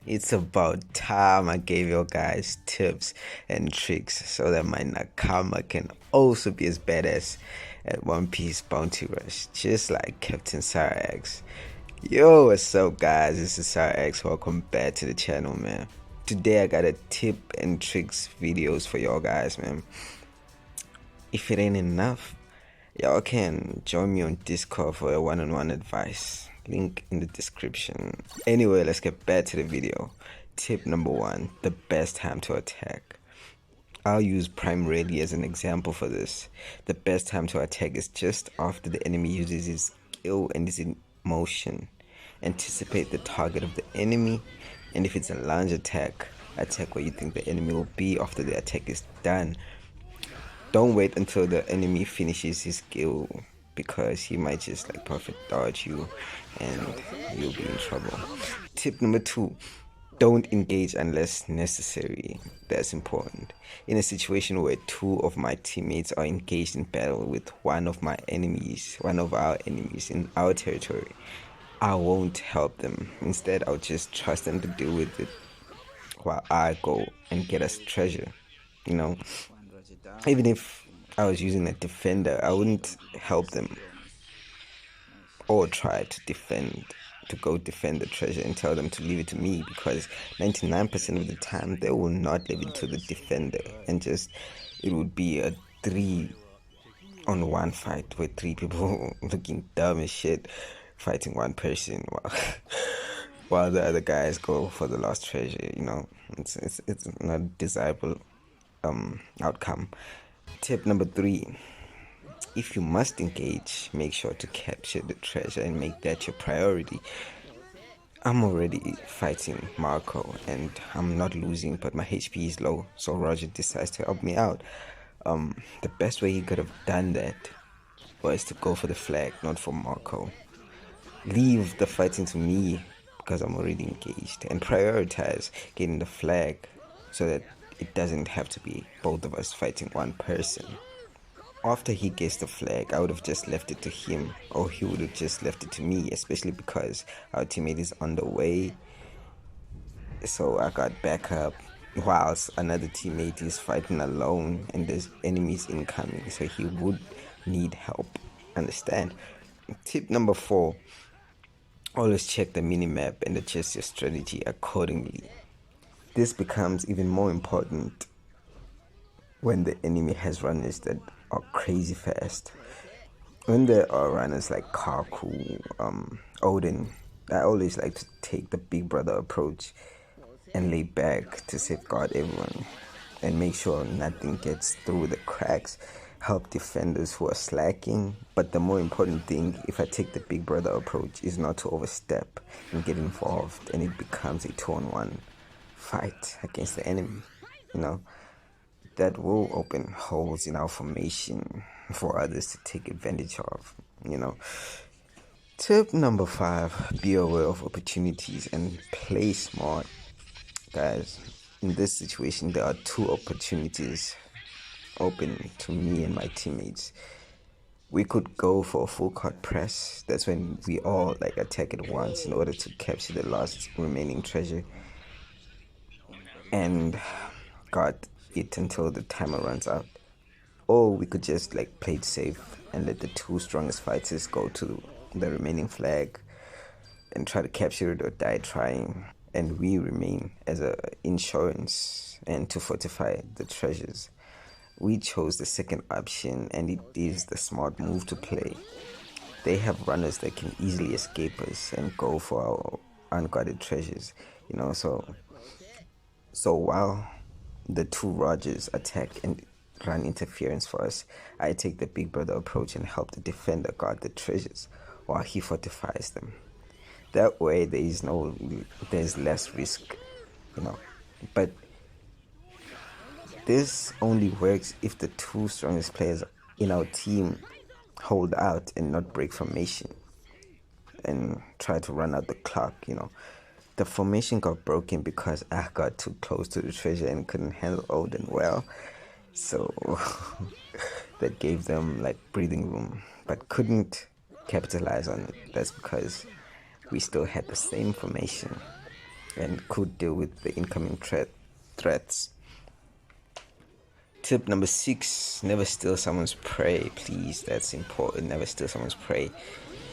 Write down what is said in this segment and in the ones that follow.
It's about time I gave you guys tips and tricks so that my Nakama can also be as badass at One Piece Bounty Rush, just like Captain X. Yo, what's up, guys? This is X. Welcome back to the channel, man. Today I got a tip and tricks videos for y'all guys, man. If it ain't enough, y'all can join me on Discord for a one-on-one advice. Link in the description. Anyway, let's get back to the video. Tip number 1, the best time to attack. I'll use Prime Ready as an example for this. The best time to attack is just after the enemy uses his skill and is in motion. Anticipate the target of the enemy, and if it's a lunge attack, attack where you think the enemy will be after the attack is done. Don't wait until the enemy finishes his skill, because he might just like perfect dodge you and you'll be in trouble. Tip number 2, don't engage unless necessary. That's important. In a situation where 2 of my teammates are engaged in battle with one of our enemies in our territory, I won't help them. Instead, I'll just trust them to deal with it while I go and get us treasure. You know, even if I was using a defender, I wouldn't help them or try to go defend the treasure and tell them to leave it to me, because 99% of the time they will not leave it to the defender, and just it would be a 3-on-1 fight with 3 people looking dumb as shit fighting one person while the other guys go for the lost treasure. You know, it's not a desirable outcome. Tip number 3, if you must engage, make sure to capture the treasure and make that your priority. I'm already fighting Marco and I'm not losing, but my HP is low, so Roger decides to help me out. The best way he could have done that was to go for the flag, not for Marco. Leave the fighting to me because I'm already engaged, and prioritize getting the flag so that it doesn't have to be both of us fighting one person. After he gets the flag, I would have just left it to him, or he would have just left it to me, especially because our teammate is on the way. So I got backup whilst another teammate is fighting alone and there's enemies incoming, so he would need help. Understand? Tip number 4, always check the minimap and adjust your strategy accordingly. This becomes even more important when the enemy has runners that are crazy fast. When there are runners like Kaku, Odin, I always like to take the big brother approach and lay back to safeguard everyone and make sure nothing gets through the cracks, help defenders who are slacking. But the more important thing, if I take the big brother approach, is not to overstep and get involved and it becomes a 2-on-1 fight against the enemy. You know, that will open holes in our formation for others to take advantage of, you know. Tip number 5, be aware of opportunities and play smart. Guys, in this situation, there are 2 opportunities open to me and my teammates. We could go for a full court press. That's when we all like attack at once in order to capture the last remaining treasure and guard it until the timer runs out. Or we could just like play it safe and let the 2 strongest fighters go to the remaining flag and try to capture it or die trying, and we remain as a insurance and to fortify the treasures. We chose the second option, and it is the smart move to play. They have runners that can easily escape us and go for our unguarded treasures, you know. So while the 2 Rogers attack and run interference for us, I take the big brother approach and help the defender guard the treasures while he fortifies them. That way there's less risk, you know. But this only works if the 2 strongest players in our team hold out and not break formation and try to run out the clock, you know. The formation got broken because I got too close to the treasure and couldn't handle Odin well. So that gave them like breathing room, but couldn't capitalize on it. That's because we still had the same formation. and could deal with the incoming threats. Tip number 6, never steal someone's prey, please. That's important. Never steal someone's prey.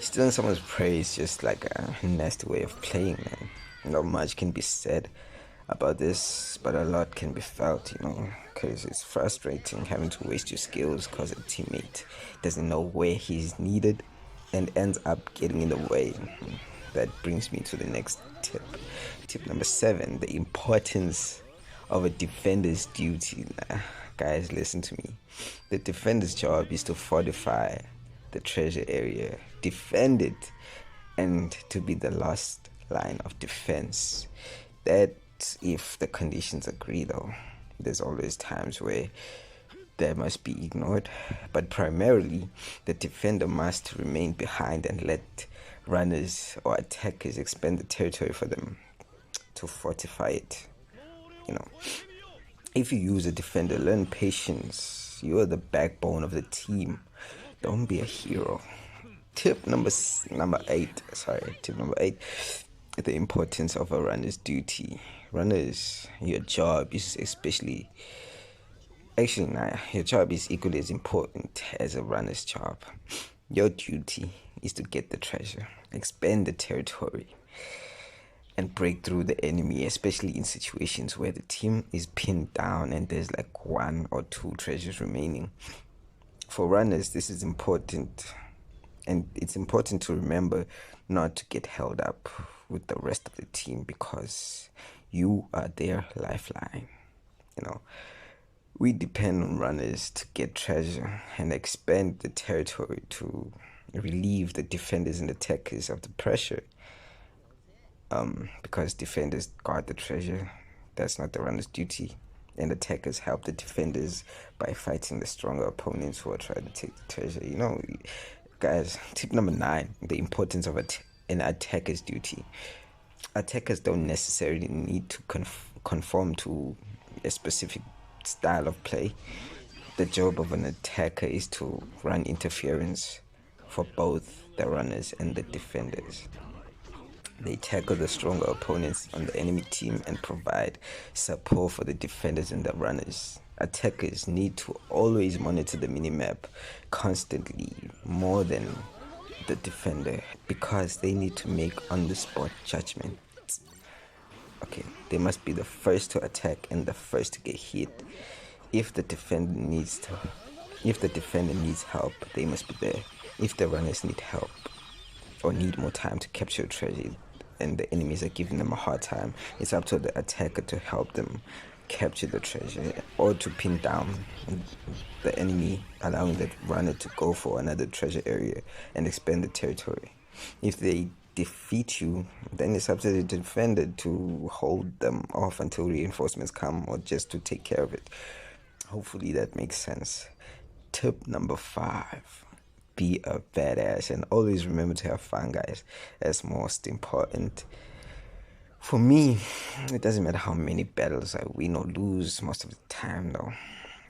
Stealing someone's prey is just like a nasty way of playing, man. Not much can be said about this, but a lot can be felt, because it's frustrating having to waste your skills because a teammate doesn't know where he's needed and ends up getting in the way. That brings me to the next tip. Tip number 7, the importance of a defender's duty. Guys, listen to me. The defender's job is to fortify the treasure area, defend it, and to be the last line of defense. That if the conditions agree, though. There's always times where that must be ignored, but primarily the defender must remain behind and let runners or attackers expand the territory for them to fortify it. If you use a defender, learn patience. You are the backbone of the team. Don't be a hero. Tip number 8. Tip number 8. The importance of a runner's duty. Runners, your job is your job is equally as important as a runner's job. Your duty is to get the treasure, expand the territory, and break through the enemy, especially in situations where the team is pinned down and there's like 1 or 2 treasures remaining. For runners, this is important, and it's important to remember not to get held up with the rest of the team because you are their lifeline. We depend on runners to get treasure and expand the territory to relieve the defenders and attackers of the pressure. Because defenders guard the treasure, that's not the runner's duty, and attackers help the defenders by fighting the stronger opponents who are trying to take the treasure. Guys, tip number 9, the importance of an attacker's duty. Attackers don't necessarily need to conform to a specific style of play. The job of an attacker is to run interference for both the runners and the defenders. They tackle the stronger opponents on the enemy team and provide support for the defenders and the runners. Attackers need to always monitor the minimap constantly more than the defender because they need to make on-the-spot judgments. Okay, they must be the first to attack and the first to get hit. If the defender needs help, they must be there. If the runners need help or need more time to capture treasure and the enemies are giving them a hard time, it's up to the attacker to help them capture the treasure or to pin down the enemy, allowing the runner to go for another treasure area and expand the territory. If they defeat you, then it's up to the defender to hold them off until reinforcements come or just to take care of it. Hopefully that makes sense. Tip number 5. Be a badass and always remember to have fun, guys. That's most important. For me, it doesn't matter how many battles I win or lose most of the time, though.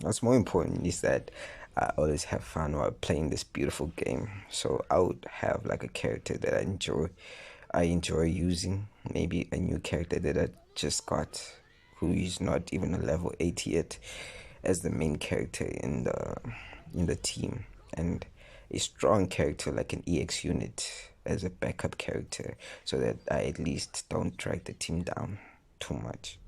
What's more important is that I always have fun while playing this beautiful game. So I would have like a character that I enjoy using. Maybe a new character that I just got who is not even a level 80 yet as the main character in the team, and a strong character like an EX unit as a backup character so that I at least don't drag the team down too much.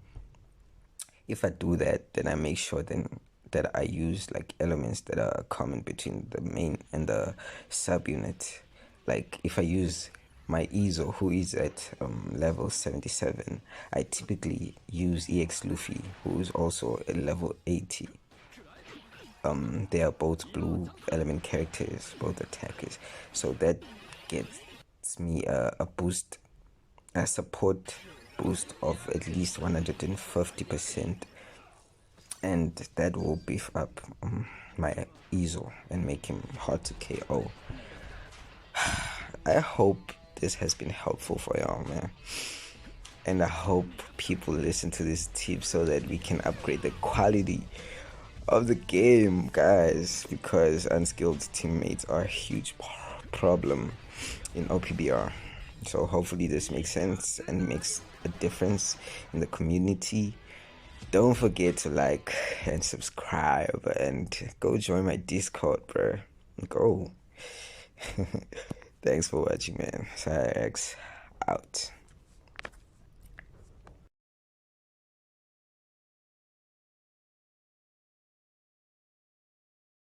If I do that, then I make sure that I use like elements that are common between the main and the subunit. Like if I use my Izo, who is at level 77, I typically use EX Luffy, who is also a level 80. They are both blue element characters, both attackers, so that gets me a boost, a support boost of at least 150%, and that will beef up my Izo and make him hard to KO. I hope this has been helpful for y'all, man, and I hope people listen to this tip so that we can upgrade the quality of the game, guys, because unskilled teammates are a huge problem in OPBR. So hopefully this makes sense and makes a difference in the community, don't forget to like and subscribe and go join my Discord, bro. Go. Thanks for watching, man. X out.